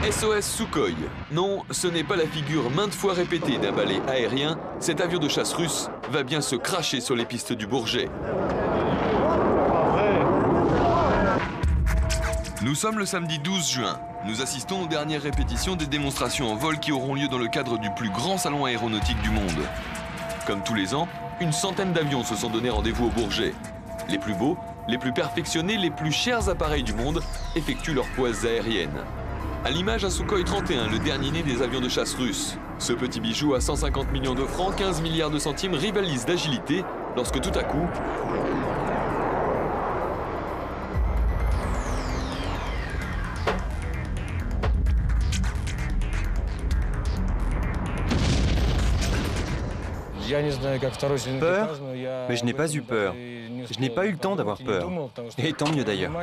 SOS Sukhoi. Non, ce n'est pas la figure maintes fois répétée d'un balai aérien. Cet avion de chasse russe va bien se cracher sur les pistes du Bourget. Nous sommes le samedi 12 juin. Nous assistons aux dernières répétitions des démonstrations en vol qui auront lieu dans le cadre du plus grand salon aéronautique du monde. Comme tous les ans, une centaine d'avions se sont donné rendez-vous au Bourget. Les plus beaux, les plus perfectionnés, les plus chers appareils du monde effectuent leurs prouesses aériennes. À l'image un Sukhoi 31, le dernier né des avions de chasse russes. Ce petit bijou à 150 millions de francs, 15 milliards de centimes, rivalise d'agilité lorsque tout à coup... Peur? Mais je n'ai pas eu peur. Je n'ai pas eu le temps d'avoir peur. Et tant mieux d'ailleurs.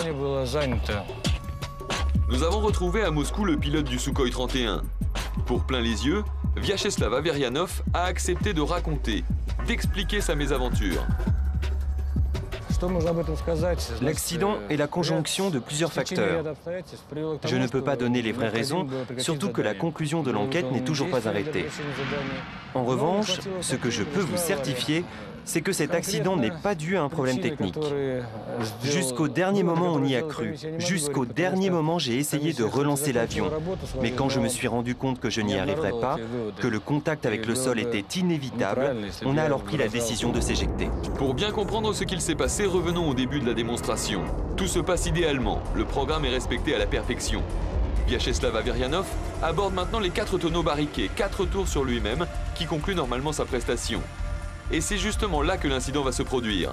Nous avons retrouvé à Moscou le pilote du Sukhoi 31. Pour plein les yeux, Vyacheslav Averyanov a accepté de raconter, d'expliquer sa mésaventure. L'accident est la conjonction de plusieurs facteurs. Je ne peux pas donner les vraies raisons, surtout que la conclusion de l'enquête n'est toujours pas arrêtée. En revanche, ce que je peux vous certifier, c'est que cet accident n'est pas dû à un problème technique. Jusqu'au dernier moment, on y a cru. Jusqu'au dernier moment, j'ai essayé de relancer l'avion. Mais quand je me suis rendu compte que je n'y arriverais pas, que le contact avec le sol était inévitable, on a alors pris la décision de s'éjecter. Pour bien comprendre ce qu'il s'est passé, revenons au début de la démonstration. Tout se passe idéalement, le programme est respecté à la perfection. Vyacheslav Averyanov aborde maintenant les 4 tonneaux barriqués, 4 tours sur lui-même, qui concluent normalement sa prestation. Et c'est justement là que l'incident va se produire.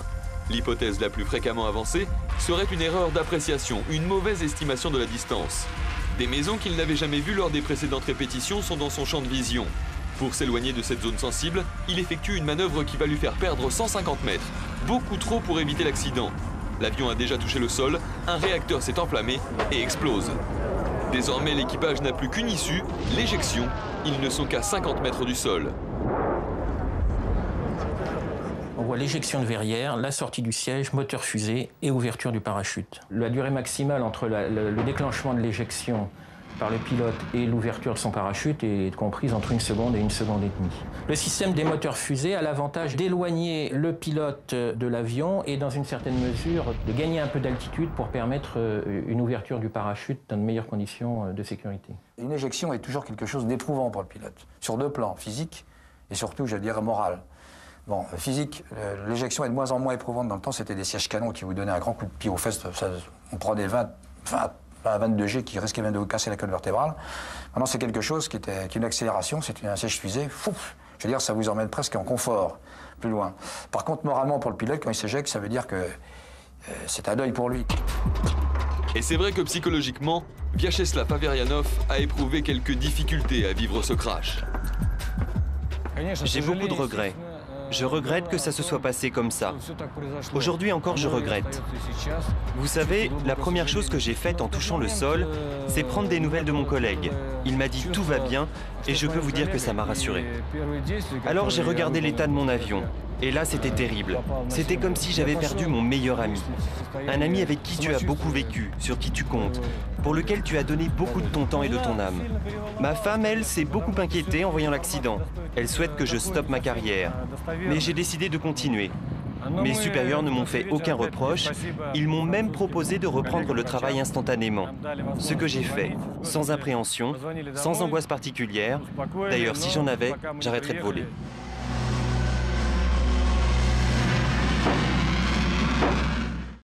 L'hypothèse la plus fréquemment avancée serait une erreur d'appréciation, une mauvaise estimation de la distance. Des maisons qu'il n'avait jamais vues lors des précédentes répétitions sont dans son champ de vision. Pour s'éloigner de cette zone sensible, il effectue une manœuvre qui va lui faire perdre 150 mètres. Beaucoup trop pour éviter l'accident. L'avion a déjà touché le sol, un réacteur s'est enflammé et explose. Désormais, l'équipage n'a plus qu'une issue, l'éjection. Ils ne sont qu'à 50 mètres du sol. On voit l'éjection de verrière, la sortie du siège, moteur fusée et ouverture du parachute. La durée maximale entre le déclenchement de l'éjection par le pilote et l'ouverture de son parachute est comprise entre 1 seconde et 1 seconde et demie. Le système des moteurs fusées a l'avantage d'éloigner le pilote de l'avion et dans une certaine mesure de gagner un peu d'altitude pour permettre une ouverture du parachute dans de meilleures conditions de sécurité. Une éjection est toujours quelque chose d'éprouvant pour le pilote, sur 2 plans, physique et surtout, je dirais, moral. Bon, physique, l'éjection est de moins en moins éprouvante. Dans le temps, c'était des sièges canons qui vous donnaient un grand coup de pied aux fesses. On prenait 20 à 22G qui risquait même de vous casser la colonne vertébrale. Maintenant, c'est quelque chose qui est une accélération, c'est un siège fusée. Fouf, je veux dire, ça vous emmène presque en confort, plus loin. Par contre, moralement, pour le pilote, quand il s'éjecte, ça veut dire que c'est un deuil pour lui. Et c'est vrai que psychologiquement, Vyacheslav Averyanov a éprouvé quelques difficultés à vivre ce crash. J'ai beaucoup de regrets. Je regrette que ça se soit passé comme ça. Aujourd'hui encore, je regrette. Vous savez, la première chose que j'ai faite en touchant le sol, c'est prendre des nouvelles de mon collègue. Il m'a dit « tout va bien » et je peux vous dire que ça m'a rassuré. Alors j'ai regardé l'état de mon avion. Et là, c'était terrible. C'était comme si j'avais perdu mon meilleur ami. Un ami avec qui tu as beaucoup vécu, sur qui tu comptes, pour lequel tu as donné beaucoup de ton temps et de ton âme. Ma femme, elle, s'est beaucoup inquiétée en voyant l'accident. Elle souhaite que je stoppe ma carrière. Mais j'ai décidé de continuer. Mes supérieurs ne m'ont fait aucun reproche. Ils m'ont même proposé de reprendre le travail instantanément. Ce que j'ai fait, sans appréhension, sans angoisse particulière. D'ailleurs, si j'en avais, j'arrêterais de voler.